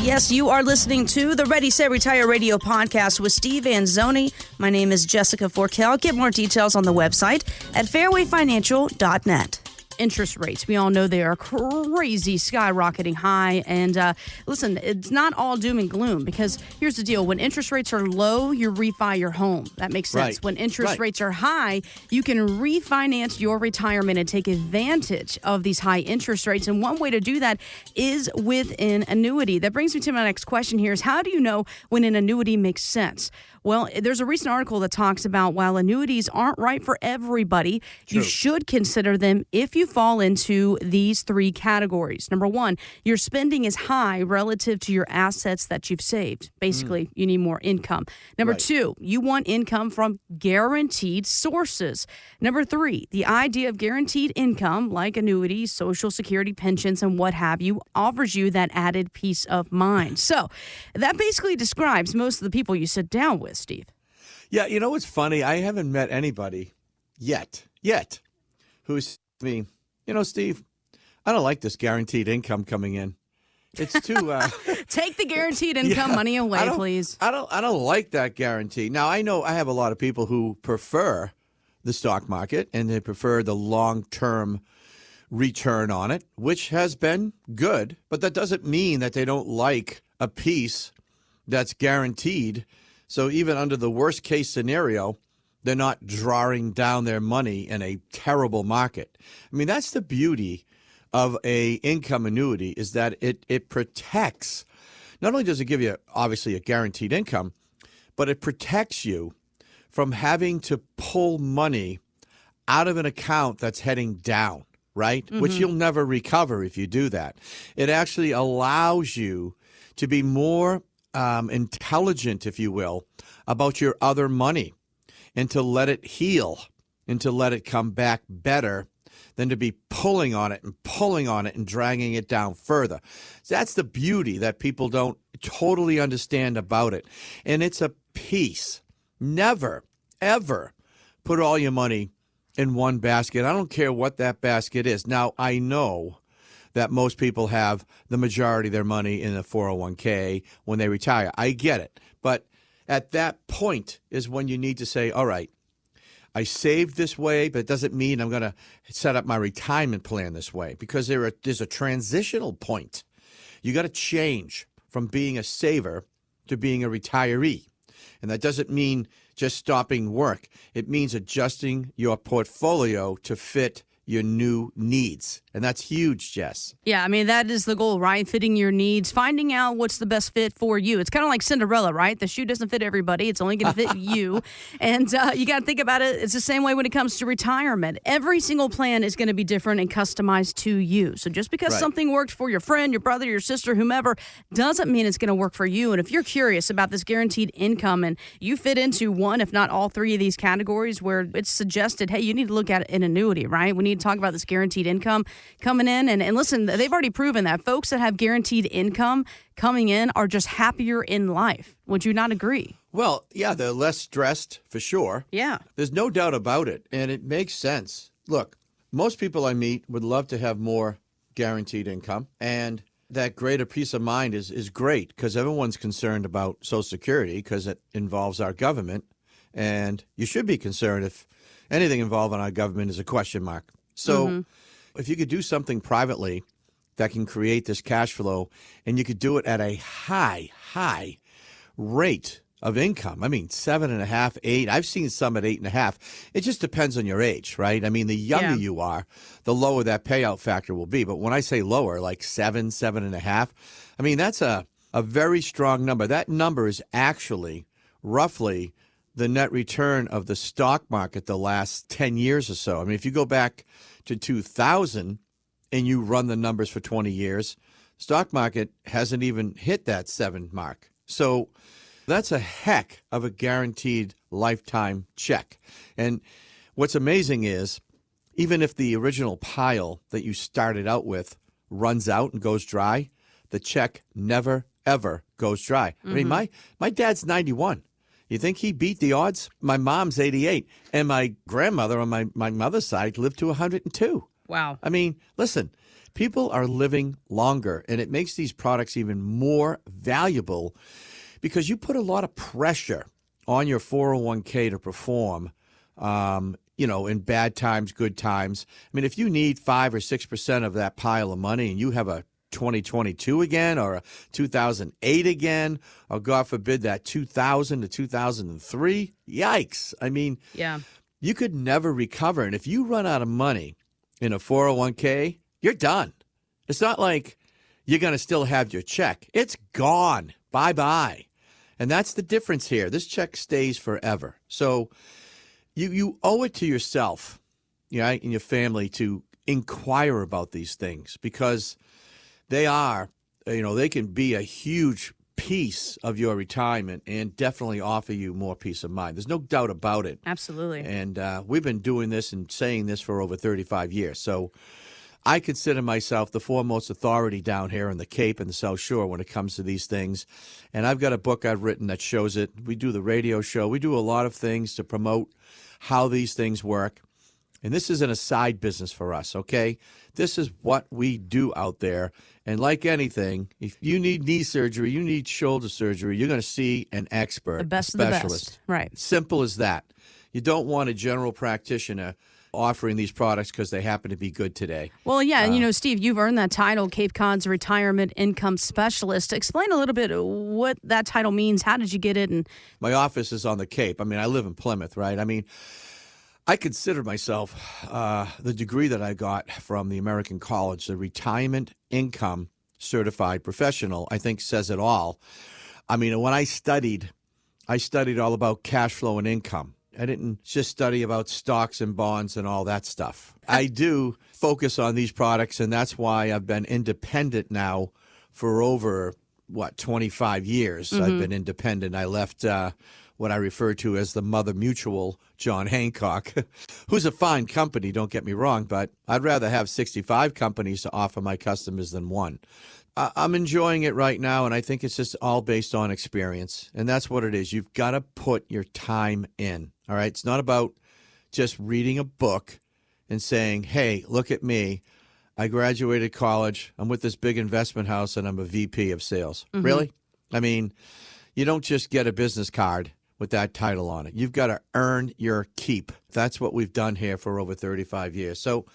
Yes, you are listening to the Ready, Set, Retire radio podcast with Steve Anzoni. My name is Jessica Forkel. Get more details on the website at fairwayfinancial.net. Interest rates. We all know they are crazy, skyrocketing high. And listen, it's not all doom and gloom, because here's the deal. When interest rates are low, you refi your home. That makes sense. Right. When interest rates are high, you can refinance your retirement and take advantage of these high interest rates. And one way to do that is with an annuity. That brings me to my next question here is, how do you know when an annuity makes sense? Well, there's a recent article that talks about while annuities aren't right for everybody, you should consider them if you fall into these three categories. Number one, your spending is high relative to your assets that you've saved. Basically, you need more income. Number two, you want income from guaranteed sources. Number three, the idea of guaranteed income, like annuities, Social Security, pensions, and what have you, offers you that added peace of mind. So that basically describes most of the people you sit down with, Steve. Yeah, you know what's funny? I haven't met anybody yet, who's me. You know, Steve, I don't like this guaranteed income coming in. It's too take the guaranteed income money away, please. I don't like that guarantee. Now, I know I have a lot of people who prefer the stock market and they prefer the long-term return on it, which has been good, but that doesn't mean that they don't like a piece that's guaranteed. So even under the worst case scenario, they're not drawing down their money in a terrible market. I mean, that's the beauty of a income annuity, is that it protects. Not only does it give you, obviously, a guaranteed income, but it protects you from having to pull money out of an account that's heading down, right? Mm-hmm. Which you'll never recover if you do that. It actually allows you to be more intelligent, if you will, about your other money, and to let it heal and to let it come back better than to be pulling on it and dragging it down further. So that's the beauty that people don't totally understand about it. And it's a piece. Never, ever put all your money in one basket. I don't care what that basket is. Now, I know that most people have the majority of their money in a 401k when they retire. I get it. But at that point is when you need to say, all right, I saved this way, but it doesn't mean I'm going to set up my retirement plan this way, because there's a transitional point. You got to change from being a saver to being a retiree. And that doesn't mean just stopping work. It means adjusting your portfolio to fit your new needs. And that's huge, Jess. Yeah, I mean, that is the goal, right? Fitting your needs, finding out what's the best fit for you. It's kind of like Cinderella, right? The shoe doesn't fit everybody. It's only going to fit you. And you got to think about it. It's the same way when it comes to retirement. Every single plan is going to be different and customized to you. So just because something worked for your friend, your brother, your sister, whomever, doesn't mean it's going to work for you. And if you're curious about this guaranteed income and you fit into one, if not all three of these categories where it's suggested, hey, you need to look at an annuity, right? We need to talk about this guaranteed income coming in. And listen, they've already proven that folks that have guaranteed income coming in are just happier in life. Would you not agree? Well, yeah, they're less stressed for sure. Yeah. There's no doubt about it. And it makes sense. Look, most people I meet would love to have more guaranteed income. And that greater peace of mind is great, because everyone's concerned about Social Security because it involves our government. And you should be concerned if anything involving our government is a question mark. So if you could do something privately that can create this cash flow, and you could do it at a high rate of income. I mean, 7.5, 8. I've seen some at 8.5. It just depends on your age, right? I mean, the younger you are, the lower that payout factor will be. But when I say lower, like 7.5, I mean, that's a very strong number. That number is actually roughly the net return of the stock market the last 10 years or so. I mean, if you go back to 2000 and you run the numbers for 20 years, stock market hasn't even hit that 7 mark. So that's a heck of a guaranteed lifetime check. And what's amazing is, even if the original pile that you started out with runs out and goes dry, the check never, ever goes dry. I mean, my dad's 91. You think he beat the odds? My mom's 88, and my grandmother on my mother's side lived to 102. Wow. I mean, listen, People are living longer, and it makes these products even more valuable because you put a lot of pressure on your 401k to perform, in bad times, good times. I mean, if you need 5 or 6% of that pile of money and you have a 2022 again or a 2008 again, or God forbid that 2000 to 2003, yikes. I mean, Yeah. you could never recover. And if you run out of money in a 401k, you're done. It's not like you're going to still have your check. It's gone. Bye-bye. And that's the difference here. This check stays forever. So you owe it to yourself, and your family to inquire about these things because they are, they can be a huge piece of your retirement and definitely offer you more peace of mind. There's no doubt about it. Absolutely. And we've been doing this and saying this for over 35 years. So I consider myself the foremost authority down here in the Cape and the South Shore when it comes to these things. And I've got a book I've written that shows it. We do the radio show. We do a lot of things to promote how these things work. And this isn't a side business for us, okay? This is what we do out there. And like anything, if you need knee surgery, you need shoulder surgery, you're going to see an expert, The best specialist. of the best. Right. Simple as that. You don't want a general practitioner offering these products because they happen to be good today. Well, yeah, and Steve, you've earned that title, Cape Cod's Retirement Income Specialist. Explain a little bit what that title means. How did you get it? And my office is on the Cape. I mean, I live in Plymouth, right? I mean, I consider myself the degree that I got from the American College, the Retirement Income Certified Professional, I think says it all. I mean, when I studied all about cash flow and income. I didn't just study about stocks and bonds and all that stuff. I do focus on these products, and that's why I've been independent now for over, 25 years. I've been independent. I left what I refer to as the Mother Mutual, John Hancock, who's a fine company, don't get me wrong, but I'd rather have 65 companies to offer my customers than one. I'm enjoying it right now, and I think it's just all based on experience, and that's what it is. You've got to put your time in, all right? It's not about just reading a book and saying, hey, look at me. I graduated college. I'm with this big investment house, and I'm a VP of sales. Really? I mean, you don't just get a business card with that title on it. You've got to earn your keep. That's what we've done here for over 35 years. So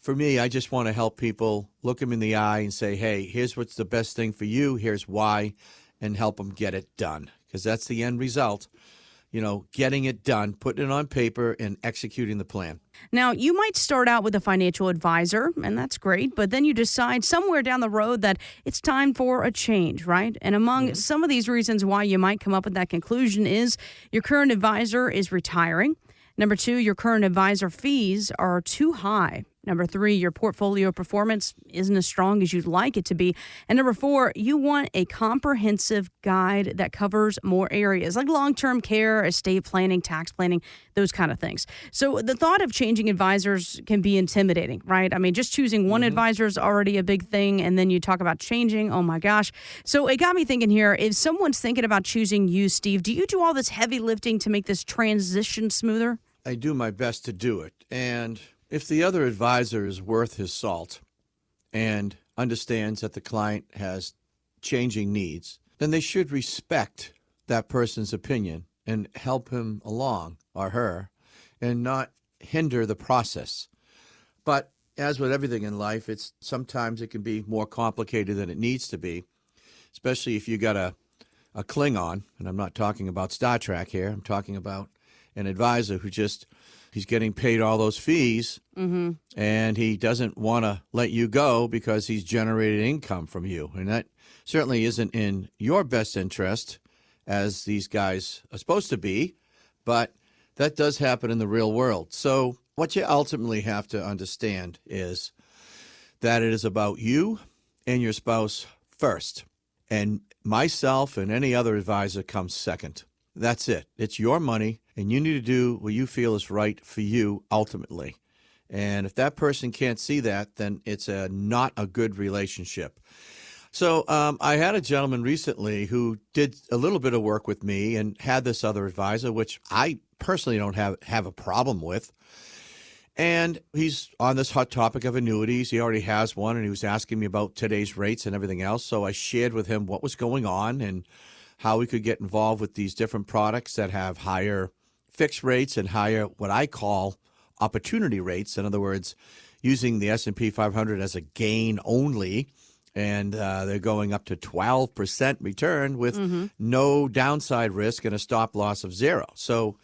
for me, I just want to help people look them in the eye and say, hey, here's what's the best thing for you. Here's why, and help them get it done. Because that's the end result, getting it done, putting it on paper, and executing the plan. now, you might start out with a financial advisor, and that's great, but then you decide somewhere down the road that it's time for a change, right? And among some of these reasons why you might come up with that conclusion is your current advisor is retiring. Number 2, your current advisor fees are too high. Number 3, your portfolio performance isn't as strong as you'd like it to be. And number 4, you want a comprehensive guide that covers more areas like long-term care, estate planning, tax planning, those kind of things. So the thought of changing advisors can be intimidating, right? I mean, just choosing one advisor is already a big thing. And then you talk about changing. Oh, my gosh. So it got me thinking here, if someone's thinking about choosing you, Steve, do you do all this heavy lifting to make this transition smoother? I do my best to do it. And if the other advisor is worth his salt and understands that the client has changing needs, then they should respect that person's opinion and help him along or her and not hinder the process. But as with everything in life, sometimes it can be more complicated than it needs to be, especially if you got a Klingon, and I'm not talking about Star Trek here, I'm talking about an advisor who he's getting paid all those fees, and he doesn't want to let you go because he's generated income from you. And that certainly isn't in your best interest, as these guys are supposed to be, but that does happen in the real world. So what you ultimately have to understand is that it is about you and your spouse first, and myself and any other advisor comes second. That's it. It's your money, and you need to do what you feel is right for you ultimately. And if that person can't see that, then it's not a good relationship. So I had a gentleman recently who did a little bit of work with me and had this other advisor, which I personally don't have a problem with. And he's on this hot topic of annuities. He already has one, and he was asking me about today's rates and everything else. So I shared with him what was going on and how we could get involved with these different products that have higher fixed rates and higher what I call opportunity rates. In other words, using the S&P 500 as a gain only, and they're going up to 12% return with no downside risk and a stop loss of zero. So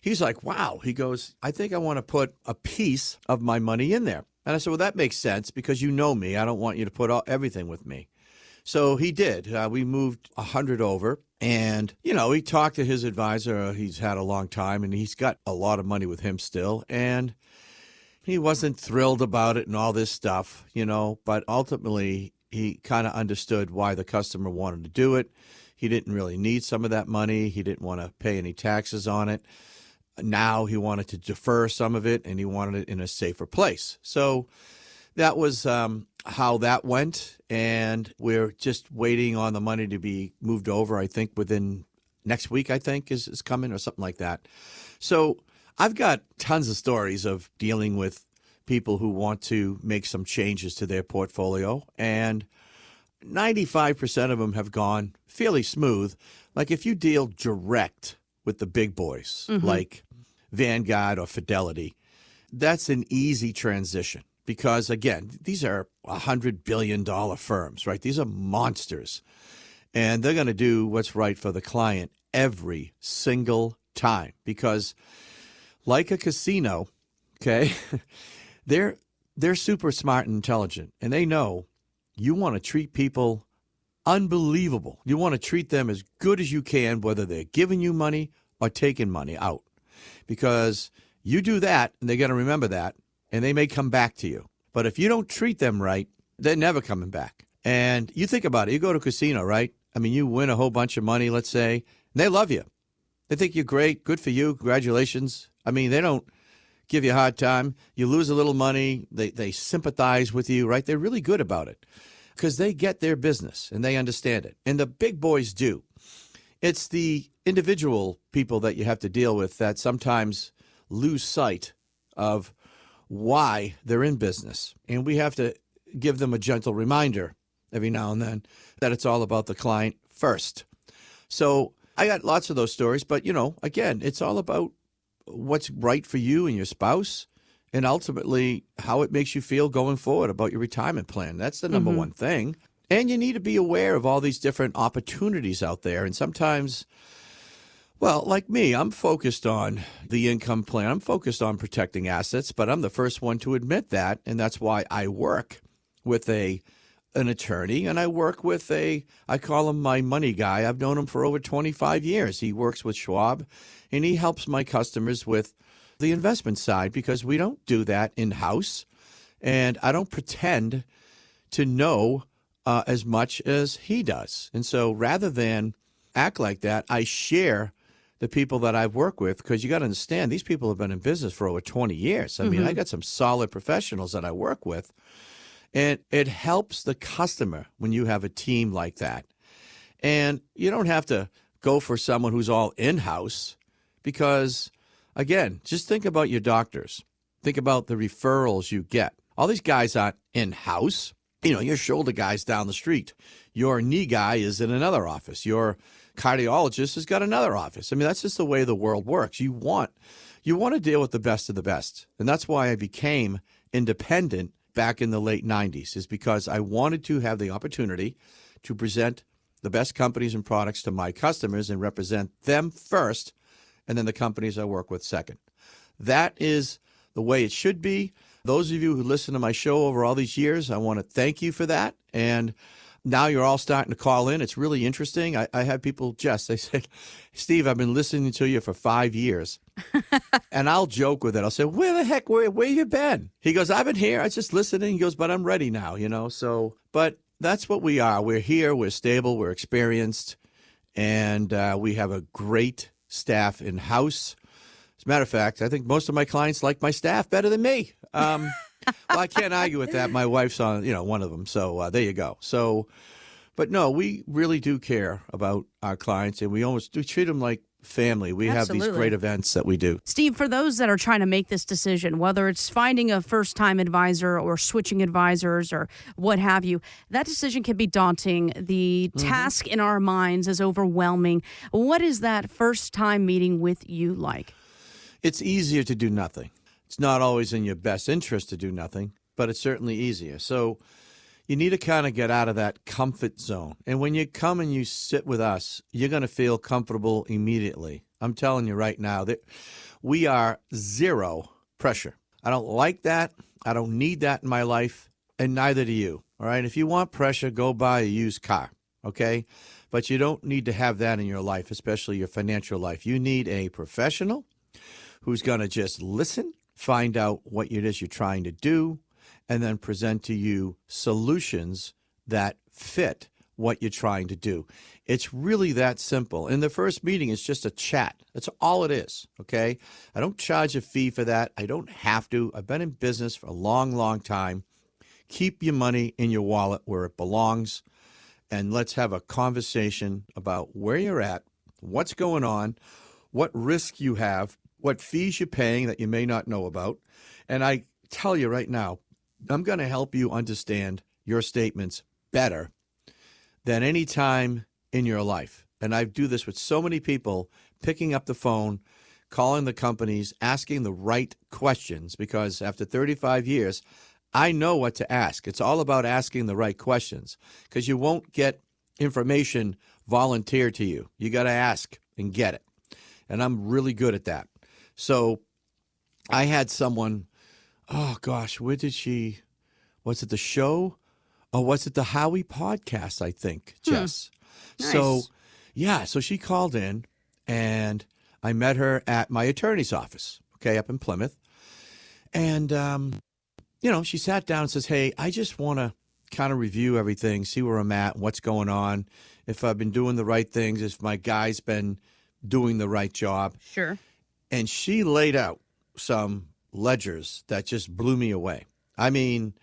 he's like, wow. He goes, I think I want to put a piece of my money in there. And I said, well, that makes sense because you know me. I don't want you to put everything with me. So he did. We moved 100 over. And, he talked to his advisor. He's had a long time, and he's got a lot of money with him still. And he wasn't thrilled about it and all this stuff, but ultimately he kind of understood why the customer wanted to do it. He didn't really need some of that money. He didn't want to pay any taxes on it. Now he wanted to defer some of it, and he wanted it in a safer place. So that was how that went, and we're just waiting on the money to be moved over, I think, within next week, I think, is coming or something like that. So I've got tons of stories of dealing with people who want to make some changes to their portfolio, and 95% of them have gone fairly smooth. Like if you deal direct with the big boys, like Vanguard or Fidelity, that's an easy transition because, again, these are $100 billion firms, right? These are monsters, and they're going to do what's right for the client every single time because like a casino, okay, they're super smart and intelligent, and they know you want to treat people unbelievable. You want to treat them as good as you can, whether they're giving you money or taking money out, because you do that, and they're going to remember that, and they may come back to you. But if you don't treat them right, they're never coming back. And you think about it. You go to a casino, right? I mean, you win a whole bunch of money, let's say, and they love you. They think you're great. Good for you. Congratulations. I mean, they don't give you a hard time. You lose a little money. They sympathize with you, right? They're really good about it because they get their business and they understand it. And the big boys do. It's the individual people that you have to deal with that sometimes lose sight of why they're in business. And we have to give them a gentle reminder every now and then that it's all about the client first. So I got lots of those stories, but, again, it's all about what's right for you and your spouse and ultimately how it makes you feel going forward about your retirement plan. That's the number one thing. And you need to be aware of all these different opportunities out there. And sometimes, well, like me, I'm focused on the income plan. I'm focused on protecting assets, but I'm the first one to admit that. And that's why I work with an attorney, and I work with I call him my money guy. I've known him for over 25 years. He works with Schwab, and he helps my customers with the investment side because we don't do that in-house, and I don't pretend to know as much as he does. And so rather than act like that, I share the people that I've worked with because you got to understand these people have been in business for over 20 years. I mean, I got some solid professionals that I work with. And it helps the customer when you have a team like that. And you don't have to go for someone who's all in-house because, again, just think about your doctors. Think about the referrals you get. All these guys aren't in-house. Your shoulder guy's down the street. Your knee guy is in another office. Your cardiologist has got another office. I mean, that's just the way the world works. You want to deal with the best of the best. And that's why I became independent back in the late 90s, is because I wanted to have the opportunity to present the best companies and products to my customers and represent them first, and then the companies I work with second. That is the way it should be. Those of you who listen to my show over all these years, I want to thank you for that. And now you're all starting to call in. It's really interesting. I had people jest. They said, Steve, I've been listening to you for 5 years. And I'll joke with it. I'll say, where the heck, where you been? He goes, I've been here. I was just listening. He goes, but I'm ready now, So, but that's what we are. We're here. We're stable. We're experienced. And we have a great staff in-house. As a matter of fact, I think most of my clients like my staff better than me. Well, I can't argue with that. My wife's on, one of them. So there you go. So, but no, we really do care about our clients, and we treat them like family. We have these great events that we do. Steve, for those that are trying to make this decision, whether it's finding a first-time advisor or switching advisors or what have you, that decision can be daunting. The task in our minds is overwhelming. What is that first-time meeting with you like? It's easier to do nothing. It's not always in your best interest to do nothing, but it's certainly easier. So you need to kind of get out of that comfort zone. And when you come and you sit with us, you're going to feel comfortable immediately. I'm telling you right now that we are zero pressure. I don't like that. I don't need that in my life, and neither do you. All right? If you want pressure, go buy a used car, okay? But you don't need to have that in your life, especially your financial life. You need a professional who's going to just listen, find out what it is you're trying to do, and then present to you solutions that fit what you're trying to do. It's really that simple. In the first meeting, it's just a chat. That's all it is, okay? I don't charge a fee for that. I don't have to. I've been in business for a long, long time. Keep your money in your wallet where it belongs, and let's have a conversation about where you're at, what's going on, what risk you have, what fees you're paying that you may not know about. And I tell you right now, I'm going to help you understand your statements better than any time in your life. And I do this with so many people, picking up the phone, calling the companies, asking the right questions, because after 35 years, I know what to ask. It's all about asking the right questions, because you won't get information volunteered to you. You got to ask and get it. And I'm really good at that. So I had someone, oh gosh, where did she, was it the show? Oh, was it the Howie podcast, I think, Jess? Nice. So, yeah, so she called in, and I met her at my attorney's office, okay, up in Plymouth. And, she sat down and says, hey, I just want to kind of review everything, see where I'm at, what's going on, if I've been doing the right things, if my guy's been doing the right job. Sure. And she laid out some ledgers that just blew me away. I mean,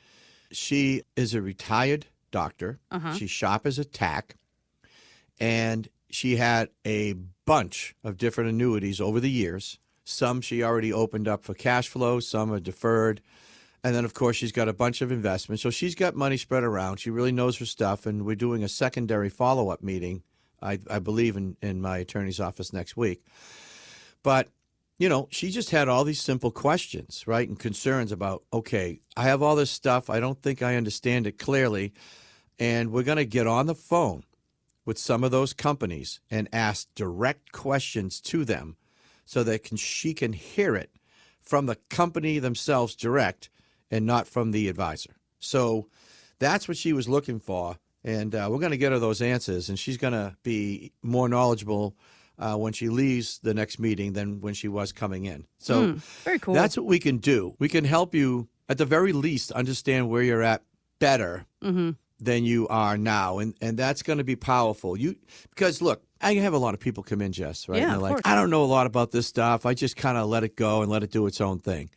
she is a retired doctor. She shop as a tack. And she had a bunch of different annuities over the years. Some she already opened up for cash flow. Some are deferred. And then, of course, she's got a bunch of investments. So she's got money spread around. She really knows her stuff. And we're doing a secondary follow-up meeting, I believe, in my attorney's office next week. But she just had all these simple questions, right, and concerns about, okay, I have all this stuff. I don't think I understand it clearly. And we're going to get on the phone with some of those companies and ask direct questions to them so that she can hear it from the company themselves direct and not from the advisor. So that's what she was looking for. And we're going to get her those answers, and she's going to be more knowledgeable when she leaves the next meeting than when she was coming in. So very cool. That's what we can do. We can help you, at the very least, understand where you're at better than you are now. And that's going to be powerful. Because, look, I have a lot of people come in, Jess, right? Yeah, and they're like, course. I don't know a lot about this stuff. I just kind of let it go and let it do its own thing.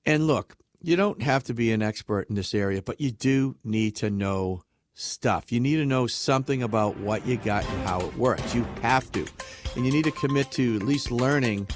And look, you don't have to be an expert in this area, but you do need to know stuff. You need to know something about what you got and how it works. You have to. And you need to commit to at least learning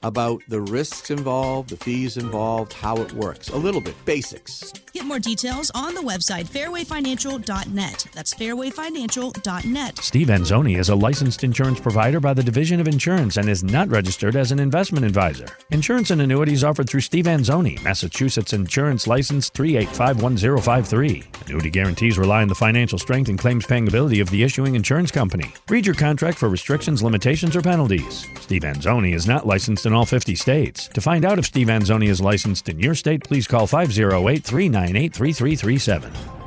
about the risks involved, the fees involved, how it works. A little bit, basics. Get more details on the website fairwayfinancial.net. That's fairwayfinancial.net. Steve Anzoni is a licensed insurance provider by the Division of Insurance and is not registered as an investment advisor. Insurance and annuities offered through Steve Anzoni, Massachusetts Insurance License 3851053. Annuity guarantees rely on the financial strength and claims paying ability of the issuing insurance company. Read your contract for restrictions, limitations, or penalties. Steve Anzoni is not licensed in all 50 states. To find out if Steve Anzoni is licensed in your state, please call 508-398-3337.